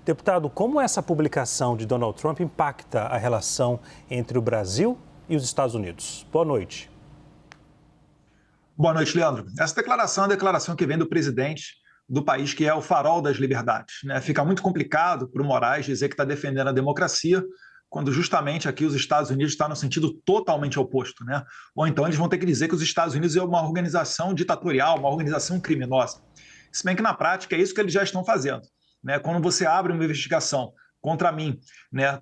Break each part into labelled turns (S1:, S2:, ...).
S1: Deputado, como essa publicação de Donald Trump impacta a relação entre o Brasil e os Estados Unidos? Boa noite.
S2: Boa noite, Leandro. Essa declaração é a declaração que vem do presidente do país que é o farol das liberdades, né? Fica muito complicado para o Moraes dizer que está defendendo a democracia, quando justamente aqui os Estados Unidos estão no sentido totalmente oposto, né? Ou então eles vão ter que dizer que os Estados Unidos é uma organização ditatorial, uma organização criminosa. Se bem que na prática é isso que eles já estão fazendo, né? Quando você abre uma investigação contra mim, né,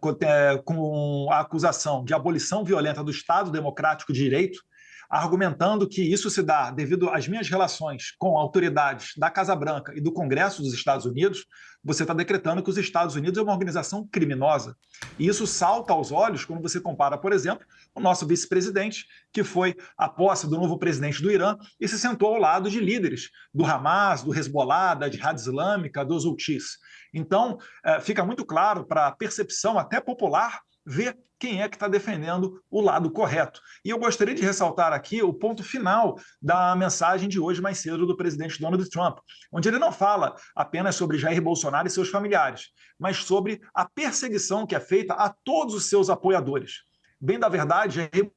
S2: com a acusação de abolição violenta do Estado Democrático de Direito, argumentando que isso se dá devido às minhas relações com autoridades da Casa Branca e do Congresso dos Estados Unidos, você está decretando que os Estados Unidos é uma organização criminosa. E isso salta aos olhos quando você compara, por exemplo, o nosso vice-presidente, que foi à posse do novo presidente do Irã e se sentou ao lado de líderes do Hamas, do Hezbollah, da Jihad Islâmica, dos Houthis. Então, fica muito claro para a percepção até popular ver quem é que está defendendo o lado correto. E eu gostaria de ressaltar aqui o ponto final da mensagem de hoje mais cedo do presidente Donald Trump, onde ele não fala apenas sobre Jair Bolsonaro e seus familiares, mas sobre a perseguição que é feita a todos os seus apoiadores. Bem da verdade, Jair,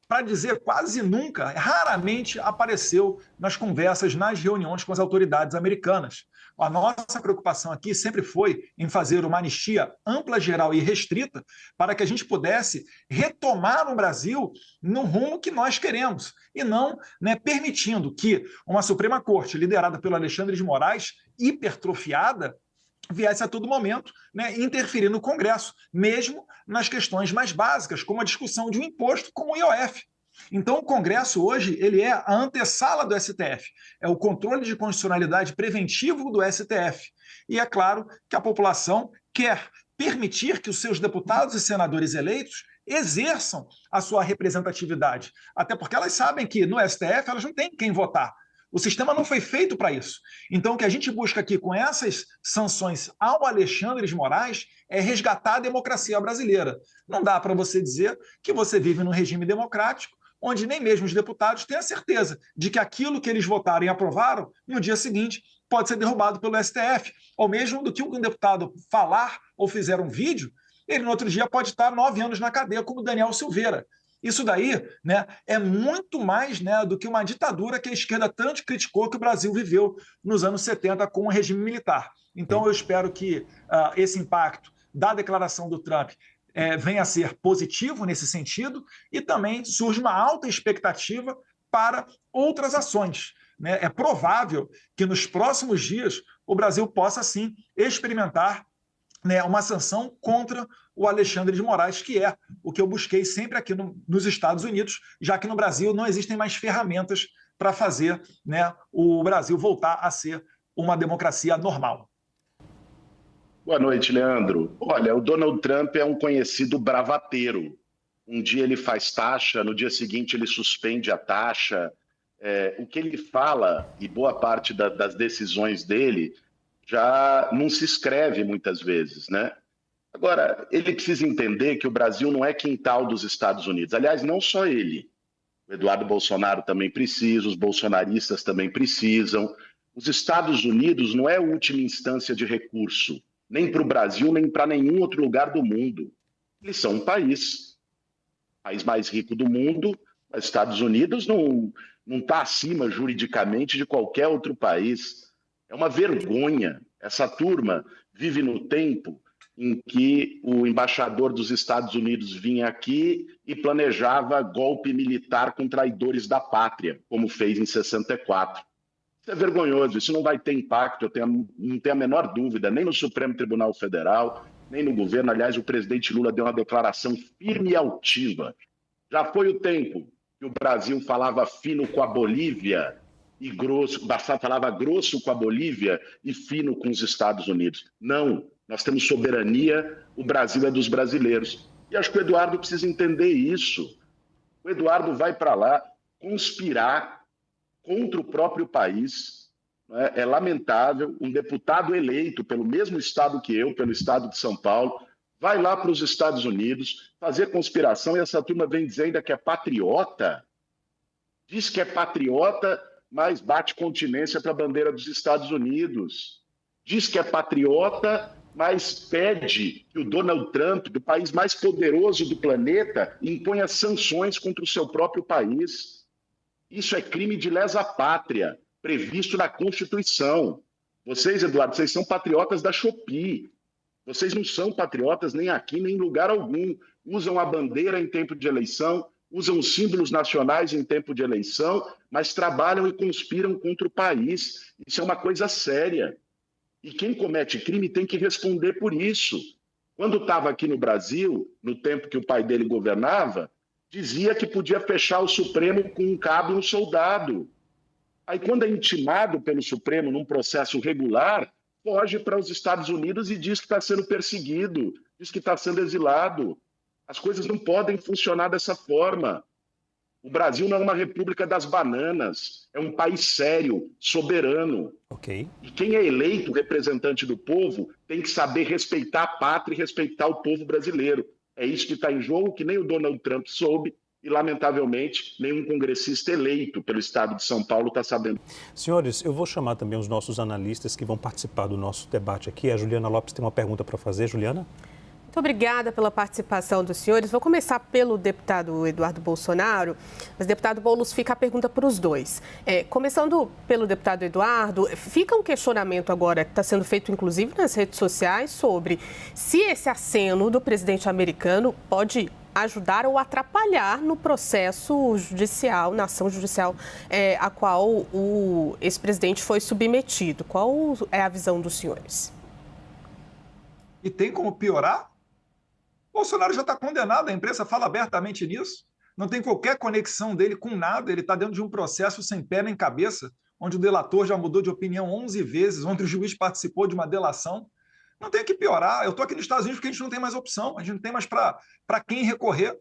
S2: para dizer quase nunca, raramente apareceu nas conversas, nas reuniões com as autoridades americanas. A nossa preocupação aqui sempre foi em fazer uma anistia ampla, geral e restrita para que a gente pudesse retomar o Brasil no rumo que nós queremos e não, né, permitindo que uma Suprema Corte liderada pelo Alexandre de Moraes, hipertrofiada, viesse a todo momento, né, interferir no Congresso, mesmo nas questões mais básicas, como a discussão de um imposto como o IOF. Então, o Congresso hoje ele é a antessala do STF, é o controle de constitucionalidade preventivo do STF. E é claro que a população quer permitir que os seus deputados e senadores eleitos exerçam a sua representatividade, até porque elas sabem que no STF elas não têm quem votar. O sistema não foi feito para isso. Então, o que a gente busca aqui com essas sanções ao Alexandre de Moraes é resgatar a democracia brasileira. Não dá para você dizer que você vive num regime democrático onde nem mesmo os deputados têm a certeza de que aquilo que eles votaram e aprovaram, no dia seguinte, pode ser derrubado pelo STF. Ou mesmo do que um deputado falar ou fizer um vídeo, ele no outro dia pode estar 9 anos na cadeia, como Daniel Silveira. Isso daí, né, é muito mais, né, do que uma ditadura que a esquerda tanto criticou que o Brasil viveu nos anos 70 com o regime militar. Então, eu espero que esse impacto da declaração do Trump venha a ser positivo nesse sentido e também surge uma alta expectativa para outras ações, né? É provável que nos próximos dias o Brasil possa, sim, experimentar, né, uma sanção contra o Alexandre de Moraes, que é o que eu busquei sempre aqui nos Estados Unidos, já que no Brasil não existem mais ferramentas para fazer, né, o Brasil voltar a ser uma democracia normal.
S3: Boa noite, Leandro. Olha, o Donald Trump é um conhecido bravateiro. Um dia ele faz taxa, no dia seguinte ele suspende a taxa. O que ele fala, e boa parte das decisões dele, já não se escreve muitas vezes, né? Agora, ele precisa entender que o Brasil não é quintal dos Estados Unidos. Aliás, não só ele. O Eduardo Bolsonaro também precisa, os bolsonaristas também precisam. Os Estados Unidos não é a última instância de recurso, nem para o Brasil, nem para nenhum outro lugar do mundo. Eles são um país mais rico do mundo. Os Estados Unidos não está acima juridicamente de qualquer outro país. É uma vergonha. Essa turma vive no tempo em que o embaixador dos Estados Unidos vinha aqui e planejava golpe militar com traidores da pátria, como fez em 64. Isso é vergonhoso, isso não vai ter impacto, não tenho a menor dúvida, nem no Supremo Tribunal Federal, nem no governo. Aliás, o presidente Lula deu uma declaração firme e altiva. Já foi o tempo que o Brasil falava fino com a Bolívia e grosso, falava grosso com a Bolívia e fino com os Estados Unidos. Não, nós temos soberania, o Brasil é dos brasileiros. E acho que o Eduardo precisa entender isso. O Eduardo vai para lá conspirar contra o próprio país. Né? É lamentável, um deputado eleito pelo mesmo estado que eu, pelo estado de São Paulo, vai lá para os Estados Unidos fazer conspiração e essa turma vem dizer ainda que é patriota. Diz que é patriota, mas bate continência para a bandeira dos Estados Unidos. Diz que é patriota, mas pede que o Donald Trump, do país mais poderoso do planeta, imponha sanções contra o seu próprio país. Isso é crime de lesa pátria, previsto na Constituição. Vocês, Eduardo, vocês são patriotas da Shopee. Vocês não são patriotas nem aqui, nem em lugar algum. Usam a bandeira em tempo de eleição, usam os símbolos nacionais em tempo de eleição, mas trabalham e conspiram contra o país. Isso é uma coisa séria. E quem comete crime tem que responder por isso. Quando estava aqui no Brasil, no tempo que o pai dele governava, dizia que podia fechar o Supremo com um cabo e um soldado. Aí, quando é intimado pelo Supremo num processo regular, foge para os Estados Unidos e diz que está sendo perseguido, diz que está sendo exilado. As coisas não podem funcionar dessa forma. O Brasil não é uma república das bananas, é um país sério, soberano.
S1: Ok.
S3: E quem é eleito representante do povo tem que saber respeitar a pátria e respeitar o povo brasileiro. É isso que está em jogo, que nem o Donald Trump soube e, lamentavelmente, nenhum congressista eleito pelo estado de São Paulo está sabendo.
S1: Senhores, eu vou chamar também os nossos analistas que vão participar do nosso debate aqui. A Juliana Lopes tem uma pergunta para fazer. Juliana?
S4: Muito obrigada pela participação dos senhores. Vou começar pelo deputado Eduardo Bolsonaro, mas, deputado Boulos, fica a pergunta para os dois. Começando pelo deputado Eduardo, fica um questionamento agora que está sendo feito, inclusive, nas redes sociais, sobre se esse aceno do presidente americano pode ajudar ou atrapalhar no processo judicial, na ação judicial a qual o ex-presidente foi submetido. Qual é a visão dos senhores?
S2: E tem como piorar? Bolsonaro já está condenado, a imprensa fala abertamente nisso. Não tem qualquer conexão dele com nada, ele está dentro de um processo sem pé nem cabeça, onde o delator já mudou de opinião 11 vezes, onde o juiz participou de uma delação. Não tem que piorar. Eu estou aqui nos Estados Unidos porque a gente não tem mais opção, a gente não tem mais para quem recorrer.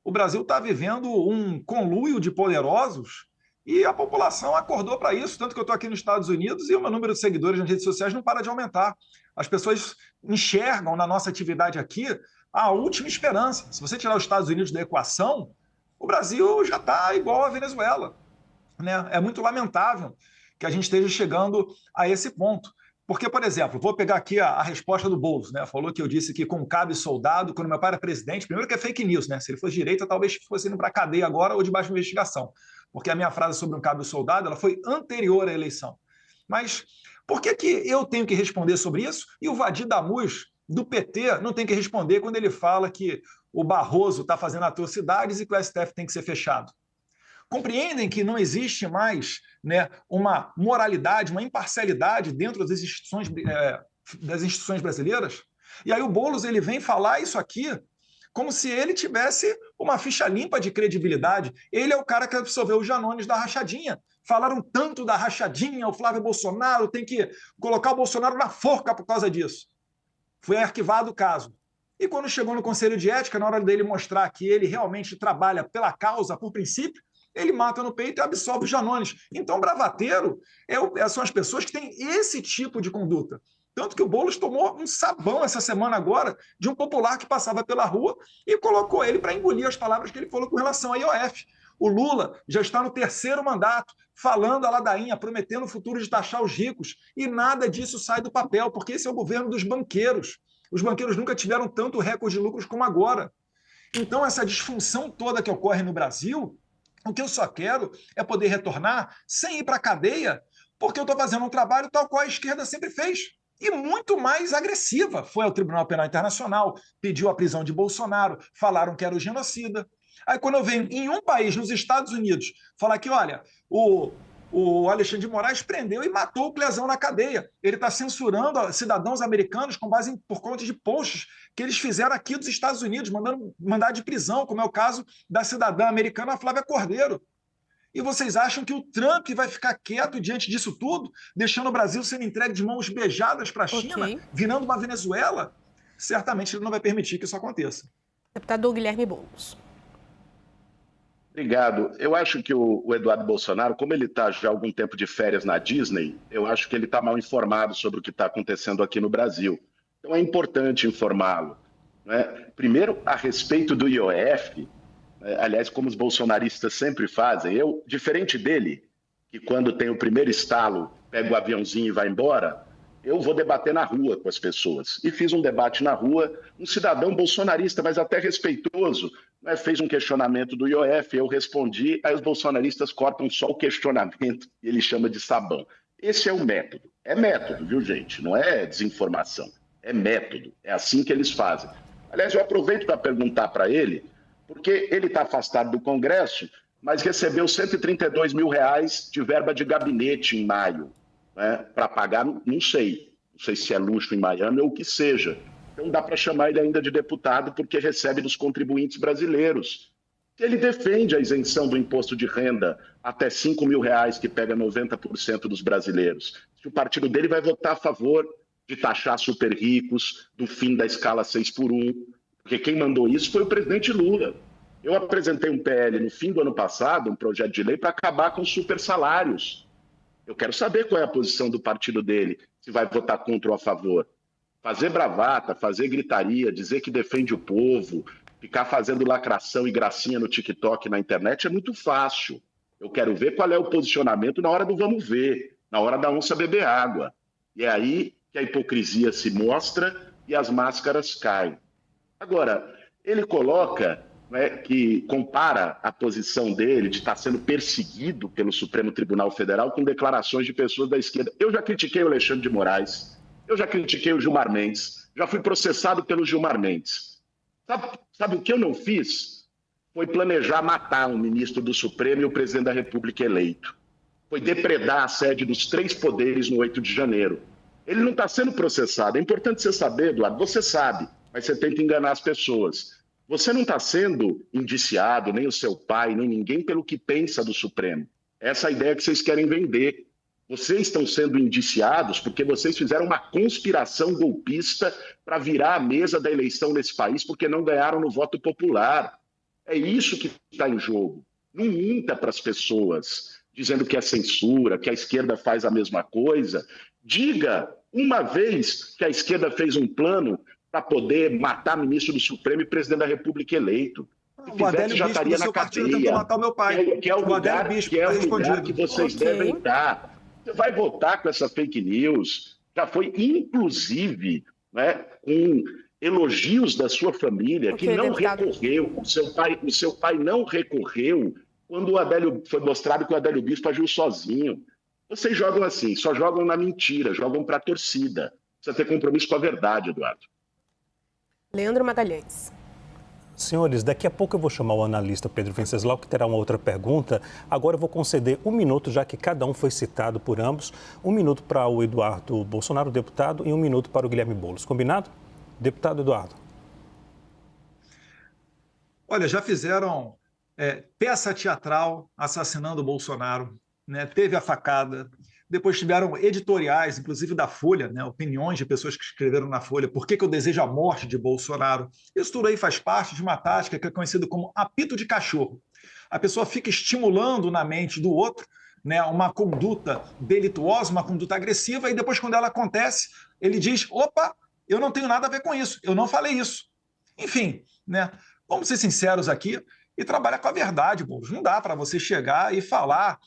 S2: O Brasil está vivendo um conluio de poderosos e a população acordou para isso, tanto que eu estou aqui nos Estados Unidos e o meu número de seguidores nas redes sociais não para de aumentar. As pessoas enxergam na nossa atividade aqui a última esperança. Se você tirar os Estados Unidos da equação, o Brasil já está igual à Venezuela, né? É muito lamentável que a gente esteja chegando a esse ponto. Porque, por exemplo, vou pegar aqui a resposta do Boulos, né? Falou que eu disse que com cabe soldado, quando meu pai era presidente, primeiro que é fake news, né? Se ele fosse direita, talvez fosse indo para a cadeia agora ou debaixo de investigação. Porque a minha frase sobre um cabe soldado, ela foi anterior à eleição. Mas por que eu tenho que responder sobre isso e o Vadir Damus, do PT, não tem que responder quando ele fala que o Barroso está fazendo atrocidades e que o STF tem que ser fechado? Compreendem que não existe mais, né, uma moralidade, uma imparcialidade dentro das instituições brasileiras? E aí o Boulos ele vem falar isso aqui como se ele tivesse uma ficha limpa de credibilidade. Ele é o cara que absolveu os Janones da rachadinha. Falaram tanto da rachadinha, o Flávio Bolsonaro tem que colocar o Bolsonaro na forca por causa disso. Foi arquivado o caso. E quando chegou no Conselho de Ética, na hora dele mostrar que ele realmente trabalha pela causa, por princípio, ele mata no peito e absolve os Janones. Então, bravateiro são as pessoas que têm esse tipo de conduta. Tanto que o Boulos tomou um sabão essa semana agora de um popular que passava pela rua e colocou ele para engolir as palavras que ele falou com relação à IOF. O Lula já está no 3º mandato, falando a ladainha, prometendo o futuro de taxar os ricos, e nada disso sai do papel, porque esse é o governo dos banqueiros. Os banqueiros nunca tiveram tanto recorde de lucros como agora. Então, essa disfunção toda que ocorre no Brasil, o que eu só quero é poder retornar sem ir para a cadeia, porque eu estou fazendo um trabalho tal qual a esquerda sempre fez. E muito mais agressiva. Foi ao Tribunal Penal Internacional, pediu a prisão de Bolsonaro, falaram que era o genocida. Aí quando eu venho em um país, nos Estados Unidos, falar que, olha, o Alexandre de Moraes prendeu e matou o Clezão na cadeia. Ele está censurando cidadãos americanos por conta de posts que eles fizeram aqui dos Estados Unidos, mandando mandado de prisão, como é o caso da cidadã americana Flávia Cordeiro. E vocês acham que o Trump vai ficar quieto diante disso tudo, deixando o Brasil sendo entregue de mãos beijadas para a China, virando uma Venezuela? Certamente ele não vai permitir que isso aconteça.
S4: Deputado Guilherme Boulos.
S3: Obrigado. Eu acho que o Eduardo Bolsonaro, como ele está já há algum tempo de férias na Disney, eu acho que ele está mal informado sobre o que está acontecendo aqui no Brasil. Então é importante informá-lo, né? Primeiro, a respeito do IOF, aliás, como os bolsonaristas sempre fazem, eu, diferente dele, que quando tem o primeiro estalo, pega o aviãozinho e vai embora, eu vou debater na rua com as pessoas. E fiz um debate na rua, um cidadão bolsonarista, mas até respeitoso, né, fez um questionamento do IOF, eu respondi, aí os bolsonaristas cortam só o questionamento e ele chama de sabão. Esse é o método. É método, viu, gente? Não é desinformação. É método. É assim que eles fazem. Aliás, eu aproveito para perguntar para ele, porque ele está afastado do Congresso, mas recebeu R$132 mil de verba de gabinete em maio, né, para pagar, não sei se é luxo em Miami ou o que seja. Então dá para chamar ele ainda de deputado porque recebe dos contribuintes brasileiros. Ele defende a isenção do imposto de renda até R$5 mil, que pega 90% dos brasileiros. Se o partido dele vai votar a favor de taxar super ricos, do fim da escala 6x1, porque quem mandou isso foi o presidente Lula. Eu apresentei um PL no fim do ano passado, um projeto de lei para acabar com os super salários. Eu quero saber qual é a posição do partido dele, se vai votar contra ou a favor. Fazer bravata, fazer gritaria, dizer que defende o povo, ficar fazendo lacração e gracinha no TikTok, na internet, é muito fácil. Eu quero ver qual é o posicionamento na hora do vamos ver, na hora da onça beber água. E é aí que a hipocrisia se mostra e as máscaras caem. Agora, ele coloca, né, que compara a posição dele de estar sendo perseguido pelo Supremo Tribunal Federal com declarações de pessoas da esquerda. Eu já critiquei o Alexandre de Moraes, eu já critiquei o Gilmar Mendes, já fui processado pelo Gilmar Mendes. Sabe o que eu não fiz? Foi planejar matar um ministro do Supremo e o presidente da República eleito. Foi depredar a sede dos 3 poderes no 8 de janeiro. Ele não está sendo processado. É importante você saber, Eduardo, você sabe, mas você tenta enganar as pessoas. Você não está sendo indiciado, nem o seu pai, nem ninguém, pelo que pensa do Supremo. Essa é a ideia que vocês querem vender. Vocês estão sendo indiciados porque vocês fizeram uma conspiração golpista para virar a mesa da eleição nesse país porque não ganharam no voto popular. É isso que está em jogo. Não minta para as pessoas dizendo que é censura, que a esquerda faz a mesma coisa. Diga uma vez que a esquerda fez um plano para poder matar ministro do Supremo e presidente da República eleito. Se fizesse, já estaria na cadeia.
S2: Matar o meu pai.
S3: Que é o lugar que vocês devem estar. Você vai votar com essa fake news. Já foi, inclusive, né, com elogios da sua família, que não recorreu. O seu pai não recorreu quando o Adélio foi mostrado que o Adélio Bispo agiu sozinho. Vocês jogam assim, só jogam na mentira, jogam para a torcida. Precisa ter compromisso com a verdade, Eduardo.
S4: Leandro Magalhães.
S1: Senhores, daqui a pouco eu vou chamar o analista Pedro Venceslau, que terá uma outra pergunta. Agora eu vou conceder 1 minuto, já que cada um foi citado por ambos. 1 minuto para o Eduardo Bolsonaro, deputado, e 1 minuto para o Guilherme Boulos. Combinado? Deputado Eduardo.
S2: Olha, já fizeram peça teatral assassinando o Bolsonaro, né? Teve a facada. Depois tiveram editoriais, inclusive da Folha, né? Opiniões de pessoas que escreveram na Folha, por que eu desejo a morte de Bolsonaro. Isso tudo aí faz parte de uma tática que é conhecida como apito de cachorro. A pessoa fica estimulando na mente do outro, né, uma conduta delituosa, uma conduta agressiva, e depois, quando ela acontece, ele diz, opa, eu não tenho nada a ver com isso, eu não falei isso. Enfim, né? Vamos ser sinceros aqui e trabalhar com a verdade, Boulos. Não dá para você chegar e falar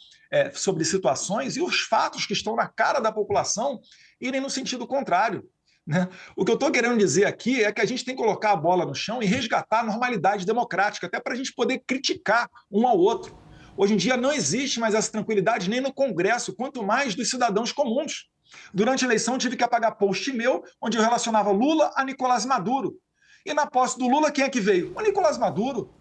S2: sobre situações e os fatos que estão na cara da população irem no sentido contrário, né? O que eu estou querendo dizer aqui é que a gente tem que colocar a bola no chão e resgatar a normalidade democrática, até para a gente poder criticar um ao outro. Hoje em dia não existe mais essa tranquilidade nem no Congresso, quanto mais dos cidadãos comuns. Durante a eleição, eu tive que apagar post meu, onde eu relacionava Lula a Nicolás Maduro. E na posse do Lula, quem é que veio? O Nicolás Maduro.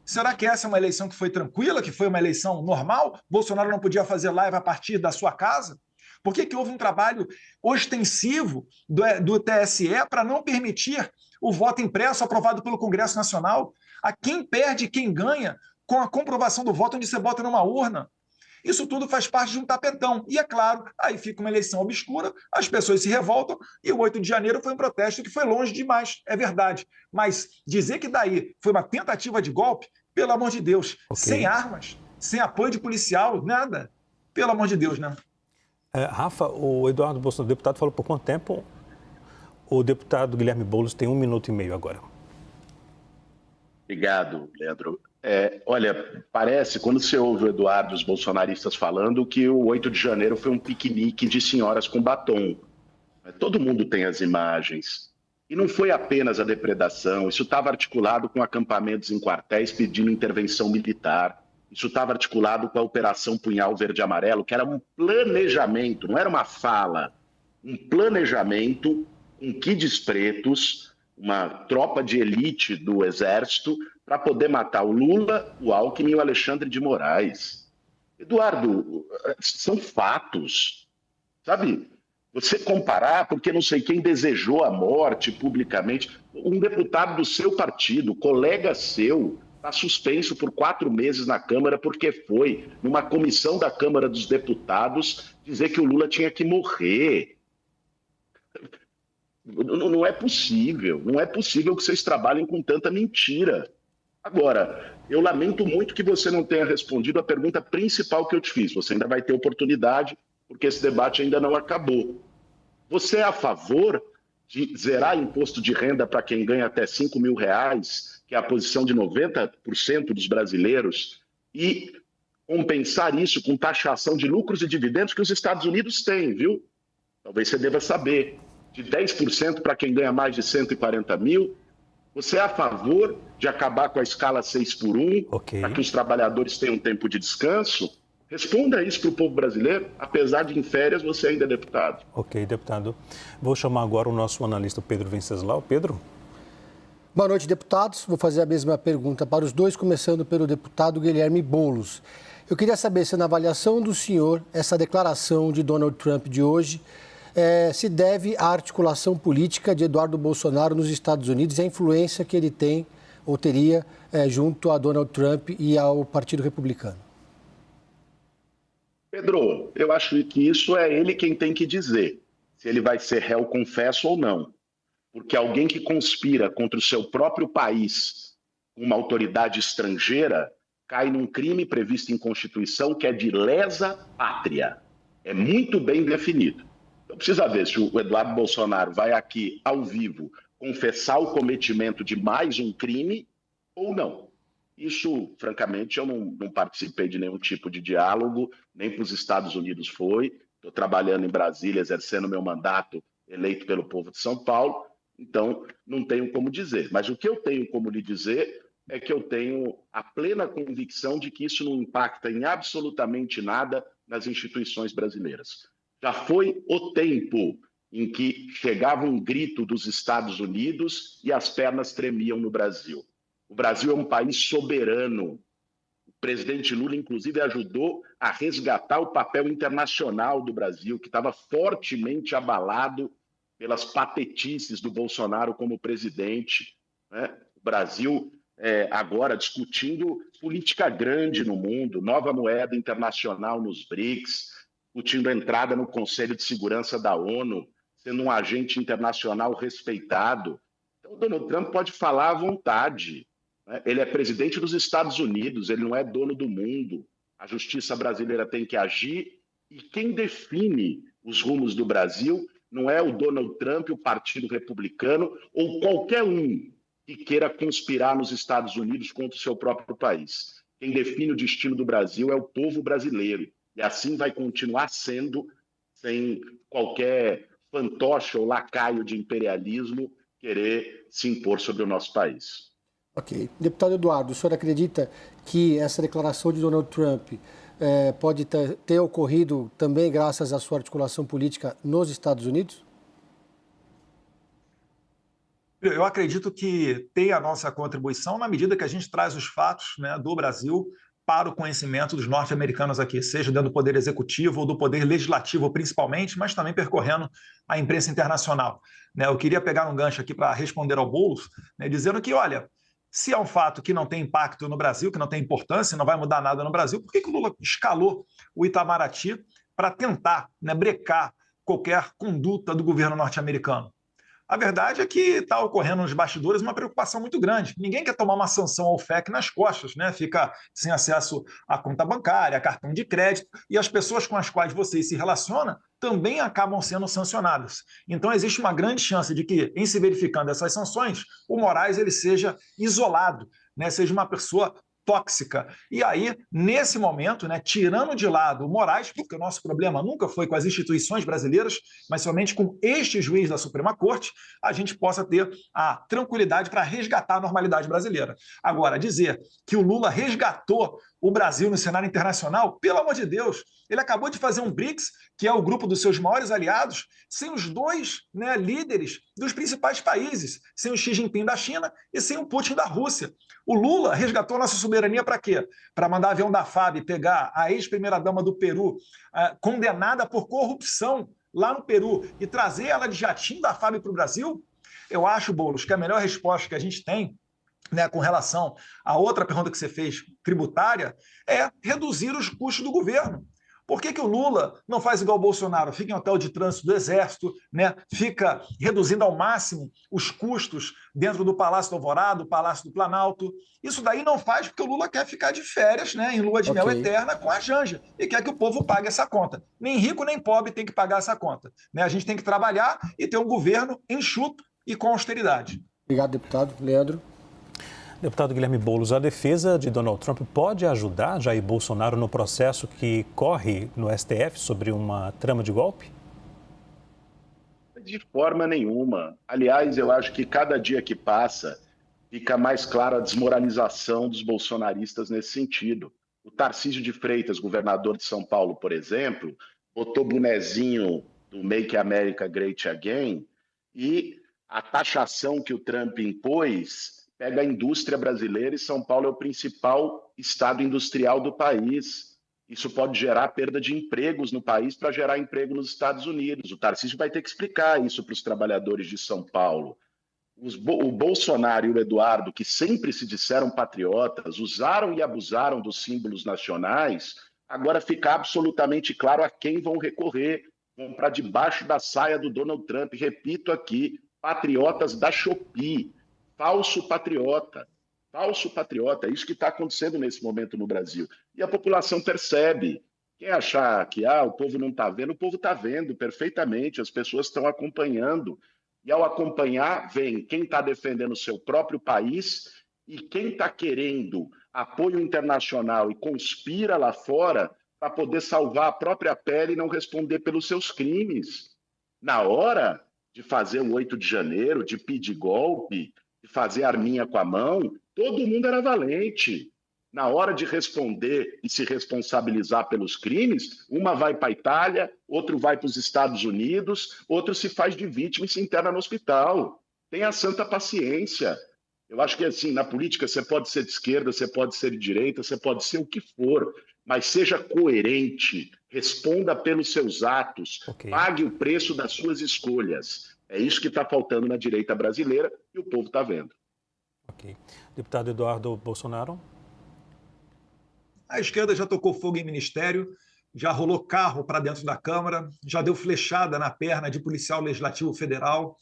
S2: Será que essa é uma eleição que foi tranquila, que foi uma eleição normal? Bolsonaro não podia fazer live a partir da sua casa? Por que houve um trabalho ostensivo do TSE para não permitir o voto impresso aprovado pelo Congresso Nacional? A quem perde e quem ganha com a comprovação do voto onde você bota numa urna? Isso tudo faz parte de um tapetão. E, é claro, aí fica uma eleição obscura, as pessoas se revoltam, e o 8 de janeiro foi um protesto que foi longe demais, é verdade. Mas dizer que daí foi uma tentativa de golpe, pelo amor de Deus, sem armas, sem apoio de policial, nada. Pelo amor de Deus, né?
S1: Rafa, o Eduardo Bolsonaro, deputado, falou por quanto tempo? O deputado Guilherme Boulos tem 1 minuto e meio agora.
S3: Obrigado, Leandro. Olha, parece, quando você ouve o Eduardo e os bolsonaristas falando, que o 8 de janeiro foi um piquenique de senhoras com batom. Todo mundo tem as imagens. E não foi apenas a depredação, isso estava articulado com acampamentos em quartéis pedindo intervenção militar. Isso estava articulado com a Operação Punhal Verde e Amarelo, que era um planejamento, não era uma fala, um planejamento com kids pretos, uma tropa de elite do Exército, para poder matar o Lula, o Alckmin e o Alexandre de Moraes. Eduardo, são fatos, sabe? Você comparar, porque não sei quem desejou a morte publicamente, um deputado do seu partido, colega seu, está suspenso por 4 meses na Câmara porque foi, numa comissão da Câmara dos Deputados, dizer que o Lula tinha que morrer. Não é possível, não é possível que vocês trabalhem com tanta mentira. Agora, eu lamento muito que você não tenha respondido a pergunta principal que eu te fiz. Você ainda vai ter oportunidade, porque esse debate ainda não acabou. Você é a favor de zerar imposto de renda para quem ganha até R$5 mil, que é a posição de 90% dos brasileiros, e compensar isso com taxação de lucros e dividendos que os Estados Unidos têm, viu? Talvez você deva saber. De 10% para quem ganha mais de 140 mil. Você é a favor de acabar com a escala 6x1, para que os trabalhadores tenham tempo de descanso? Responda isso para o povo brasileiro. Apesar de em férias, você ainda é deputado.
S1: Ok, deputado. Vou chamar agora o nosso analista Pedro Venceslau. Pedro?
S5: Boa noite, deputados. Vou fazer a mesma pergunta para os dois, começando pelo deputado Guilherme Boulos. Eu queria saber se, na avaliação do senhor, essa declaração de Donald Trump de hoje se deve à articulação política de Eduardo Bolsonaro nos Estados Unidos e à influência que ele tem ou teria junto a Donald Trump e ao Partido Republicano.
S3: Pedro, eu acho que isso é ele quem tem que dizer, se ele vai ser réu confesso ou não. Porque alguém que conspira contra o seu próprio país, uma autoridade estrangeira, cai num crime previsto em Constituição que é de lesa pátria. É muito bem definido. Então precisa ver se o Eduardo Bolsonaro vai aqui, ao vivo, confessar o cometimento de mais um crime ou não. Isso, francamente, eu não participei de nenhum tipo de diálogo, nem para os Estados Unidos foi. Estou trabalhando em Brasília, exercendo meu mandato eleito pelo povo de São Paulo, então não tenho como dizer. Mas o que eu tenho como lhe dizer é que eu tenho a plena convicção de que isso não impacta em absolutamente nada nas instituições brasileiras. Já foi o tempo em que chegava um grito dos Estados Unidos e as pernas tremiam no Brasil. O Brasil é um país soberano. O presidente Lula, inclusive, ajudou a resgatar o papel internacional do Brasil, que estava fortemente abalado pelas patetices do Bolsonaro como presidente, né? O Brasil agora discutindo política grande no mundo, nova moeda internacional nos BRICS, discutindo a entrada no Conselho de Segurança da ONU, sendo um agente internacional respeitado. Então, o Donald Trump pode falar à vontade. Ele é presidente dos Estados Unidos, ele não é dono do mundo. A justiça brasileira tem que agir e quem define os rumos do Brasil não é o Donald Trump, o Partido Republicano ou qualquer um que queira conspirar nos Estados Unidos contra o seu próprio país. Quem define o destino do Brasil é o povo brasileiro. E assim vai continuar sendo, sem qualquer fantoche ou lacaio de imperialismo querer se impor sobre o nosso país.
S5: Ok. Deputado Eduardo, o senhor acredita que essa declaração de Donald Trump pode ter ocorrido também graças à sua articulação política nos Estados Unidos?
S2: Eu acredito que tem a nossa contribuição na medida que a gente traz os fatos, né, do Brasil para o conhecimento dos norte-americanos aqui, seja dentro do poder executivo ou do poder legislativo principalmente, mas também percorrendo a imprensa internacional. Eu queria pegar um gancho aqui para responder ao Boulos, dizendo que, olha, se é um fato que não tem impacto no Brasil, que não tem importância, não vai mudar nada no Brasil, por que o Lula escalou o Itamaraty para tentar brecar qualquer conduta do governo norte-americano? A verdade é que está ocorrendo nos bastidores uma preocupação muito grande. Ninguém quer tomar uma sanção ao FEC nas costas, né? Fica sem acesso à conta bancária, a cartão de crédito, e as pessoas com as quais você se relaciona também acabam sendo sancionadas. Então, existe uma grande chance de que, em se verificando essas sanções, o Moraes ele seja isolado, né? Seja uma pessoa tóxica. E aí, nesse momento, né, tirando de lado o Moraes, porque o nosso problema nunca foi com as instituições brasileiras, mas somente com este juiz da Suprema Corte, a gente possa ter a tranquilidade para resgatar a normalidade brasileira. Agora, dizer que o Lula resgatou o Brasil no cenário internacional, pelo amor de Deus, ele acabou de fazer um BRICS, que é o grupo dos seus maiores aliados, sem os dois, né, líderes dos principais países, sem o Xi Jinping da China e sem o Putin da Rússia. O Lula resgatou nossa soberania para quê? Para mandar avião da FAB pegar a ex-primeira-dama do Peru, condenada por corrupção lá no Peru, e trazer ela de jatinho da FAB para o Brasil? Eu acho, Boulos, que a melhor resposta que a gente tem, né, com relação à outra pergunta que você fez, tributária, é reduzir os custos do governo. Por que o Lula não faz igual o Bolsonaro? Fica em hotel de trânsito do Exército, né? Fica reduzindo ao máximo os custos dentro do Palácio do Alvorada, do Palácio do Planalto. Isso daí não faz porque o Lula quer ficar de férias, né, em lua de mel eterna com a Janja, e quer que o povo pague essa conta. Nem rico nem pobre tem que pagar essa conta, né? A gente tem que trabalhar e ter um governo enxuto e com austeridade.
S5: Obrigado, deputado. Leandro.
S1: Deputado Guilherme Boulos, a defesa de Donald Trump pode ajudar Jair Bolsonaro no processo que corre no STF sobre uma trama de golpe?
S3: De forma nenhuma. Aliás, eu acho que cada dia que passa fica mais clara a desmoralização dos bolsonaristas nesse sentido. O Tarcísio de Freitas, governador de São Paulo, por exemplo, botou bonezinho do Make America Great Again, e a taxação que o Trump impôs pega a indústria brasileira, e São Paulo é o principal estado industrial do país. Isso pode gerar perda de empregos no país para gerar emprego nos Estados Unidos. O Tarcísio vai ter que explicar isso para os trabalhadores de São Paulo. O Bolsonaro e o Eduardo, que sempre se disseram patriotas, usaram e abusaram dos símbolos nacionais, agora fica absolutamente claro a quem vão recorrer. Vão para debaixo da saia do Donald Trump. Repito aqui, patriotas da Shopee. Falso patriota, é isso que está acontecendo nesse momento no Brasil. E a população percebe. Quem achar que o povo não está vendo, o povo está vendo perfeitamente, as pessoas estão acompanhando. E ao acompanhar, vem quem está defendendo o seu próprio país e quem está querendo apoio internacional e conspira lá fora para poder salvar a própria pele e não responder pelos seus crimes. Na hora de fazer o 8 de janeiro, de pedir golpe, de fazer arminha com a mão, todo mundo era valente. Na hora de responder e se responsabilizar pelos crimes, uma vai para a Itália, outro vai para os Estados Unidos, outro se faz de vítima e se interna no hospital. Tenha santa paciência. Eu acho que, assim, na política você pode ser de esquerda, você pode ser de direita, você pode ser o que for, mas seja coerente, responda pelos seus atos, pague o preço das suas escolhas. É isso que está faltando na direita brasileira e o povo está vendo.
S1: Ok. Deputado Eduardo Bolsonaro.
S2: A esquerda já tocou fogo em ministério, já rolou carro para dentro da Câmara, já deu flechada na perna de policial legislativo federal,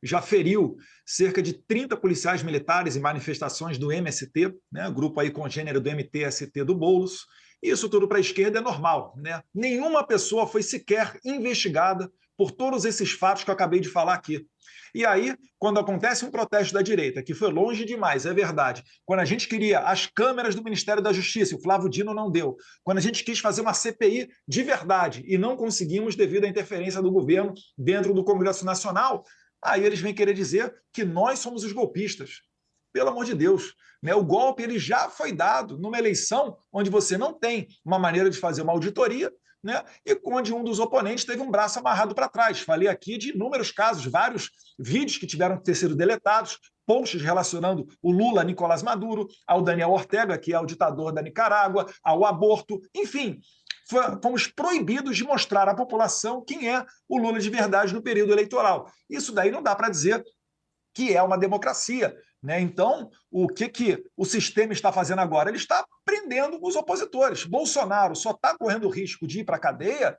S2: já feriu cerca de 30 policiais militares em manifestações do MST, né, grupo aí congênero do MTST do Boulos. Isso tudo para a esquerda é normal, né? Nenhuma pessoa foi sequer investigada por todos esses fatos que eu acabei de falar aqui. E aí, quando acontece um protesto da direita, que foi longe demais, é verdade, quando a gente queria as câmeras do Ministério da Justiça, o Flávio Dino não deu, quando a gente quis fazer uma CPI de verdade e não conseguimos devido à interferência do governo dentro do Congresso Nacional, aí eles vêm querer dizer que nós somos os golpistas. Pelo amor de Deus, né? O golpe ele já foi dado numa eleição onde você não tem uma maneira de fazer uma auditoria, né? E onde um dos oponentes teve um braço amarrado para trás. Falei aqui de inúmeros casos, vários vídeos que tiveram que ter sido deletados, posts relacionando o Lula a Nicolás Maduro, ao Daniel Ortega, que é o ditador da Nicarágua, ao aborto, enfim. Fomos proibidos de mostrar à população quem é o Lula de verdade no período eleitoral. Isso daí não dá para dizer que é uma democracia, né? Então, o que o sistema está fazendo agora? Ele está prendendo os opositores. Bolsonaro só está correndo o risco de ir para a cadeia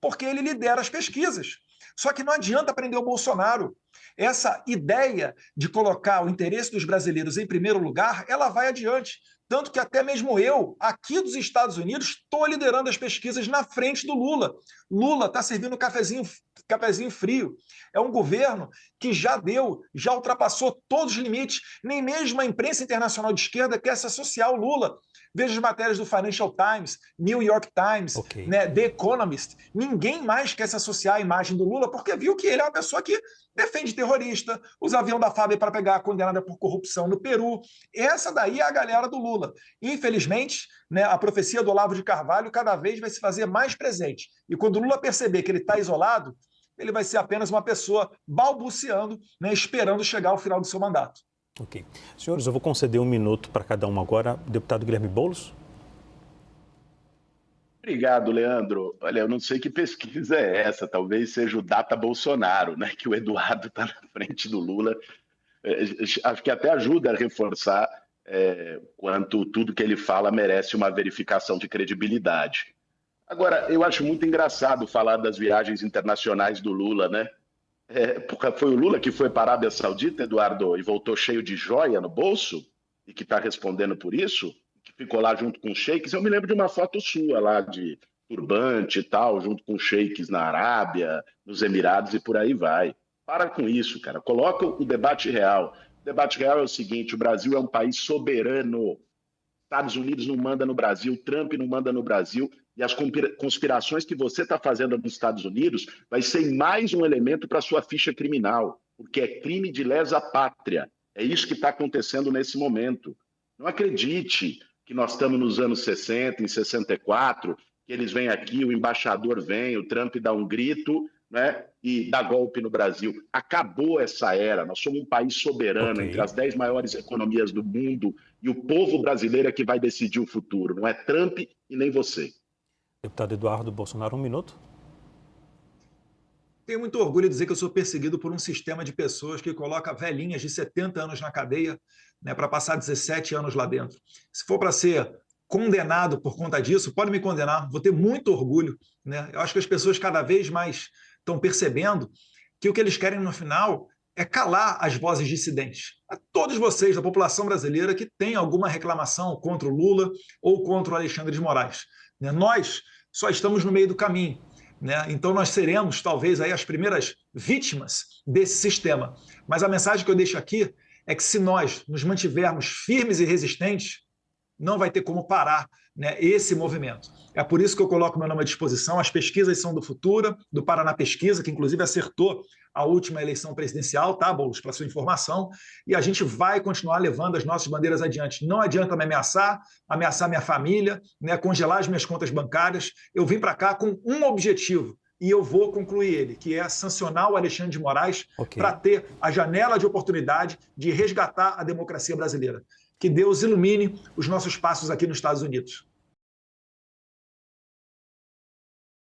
S2: porque ele lidera as pesquisas. Só que não adianta prender o Bolsonaro. Essa ideia de colocar o interesse dos brasileiros em primeiro lugar, ela vai adiante. Tanto que até mesmo eu, aqui dos Estados Unidos, estou liderando as pesquisas na frente do Lula. Lula está servindo cafezinho frio. É um governo que já ultrapassou todos os limites. Nem mesmo a imprensa internacional de esquerda quer se associar ao Lula. Veja as matérias do Financial Times, New York Times, The Economist. Ninguém mais quer se associar à imagem do Lula porque viu que ele é uma pessoa que defende terrorista, usa avião da FAB para pegar a condenada por corrupção no Peru. Essa daí é a galera do Lula. Infelizmente, a profecia do Olavo de Carvalho cada vez vai se fazer mais presente. E quando o Lula perceber que ele está isolado, ele vai ser apenas uma pessoa balbuciando, esperando chegar ao final do seu mandato.
S1: Ok. Senhores, eu vou conceder 1 minuto para cada um agora. Deputado Guilherme Boulos.
S3: Obrigado, Leandro. Olha, eu não sei que pesquisa é essa, talvez seja o Data Bolsonaro, que o Eduardo está na frente do Lula. Acho que até ajuda a reforçar quanto tudo que ele fala merece uma verificação de credibilidade. Agora, eu acho muito engraçado falar das viagens internacionais do Lula, porque foi o Lula que foi para a Arábia Saudita, Eduardo, e voltou cheio de joia no bolso, e que está respondendo por isso, que ficou lá junto com os sheiks. Eu me lembro de uma foto sua lá de turbante e tal, junto com sheiks na Arábia, nos Emirados e por aí vai. Para com isso, cara. Coloca o debate real. O debate real é o seguinte: o Brasil é um país soberano. Estados Unidos não manda no Brasil, Trump não manda no Brasil, e as conspirações que você está fazendo nos Estados Unidos vai ser mais um elemento para sua ficha criminal, porque é crime de lesa pátria. É isso que está acontecendo nesse momento. Não acredite que nós estamos nos anos 60, em 64, que eles vêm aqui, o embaixador vem, o Trump dá um grito, e dá golpe no Brasil. Acabou essa era. Nós somos um país soberano, entre as 10 maiores economias do mundo, e o povo brasileiro é que vai decidir o futuro. Não é Trump e nem você.
S1: Deputado Eduardo Bolsonaro, 1 minuto.
S2: Tenho muito orgulho de dizer que eu sou perseguido por um sistema de pessoas que coloca velhinhas de 70 anos na cadeia, para passar 17 anos lá dentro. Se for para ser condenado por conta disso, pode me condenar, vou ter muito orgulho. Eu acho que as pessoas cada vez mais estão percebendo que o que eles querem no final é calar as vozes dissidentes. A todos vocês, da população brasileira, que tem alguma reclamação contra o Lula ou contra o Alexandre de Moraes. Nós só estamos no meio do caminho. Então nós seremos, talvez, aí as primeiras vítimas desse sistema. Mas a mensagem que eu deixo aqui é que se nós nos mantivermos firmes e resistentes, não vai ter como parar esse movimento. É por isso que eu coloco meu nome à disposição. As pesquisas são do Futura, do Paraná Pesquisa, que inclusive acertou a última eleição presidencial, tá, Boulos, para sua informação, e a gente vai continuar levando as nossas bandeiras adiante. Não adianta me ameaçar minha família, congelar as minhas contas bancárias. Eu vim para cá com um objetivo, e eu vou concluir ele, que é sancionar o Alexandre de Moraes para ter a janela de oportunidade de resgatar a democracia brasileira. Que Deus ilumine os nossos passos aqui nos Estados Unidos.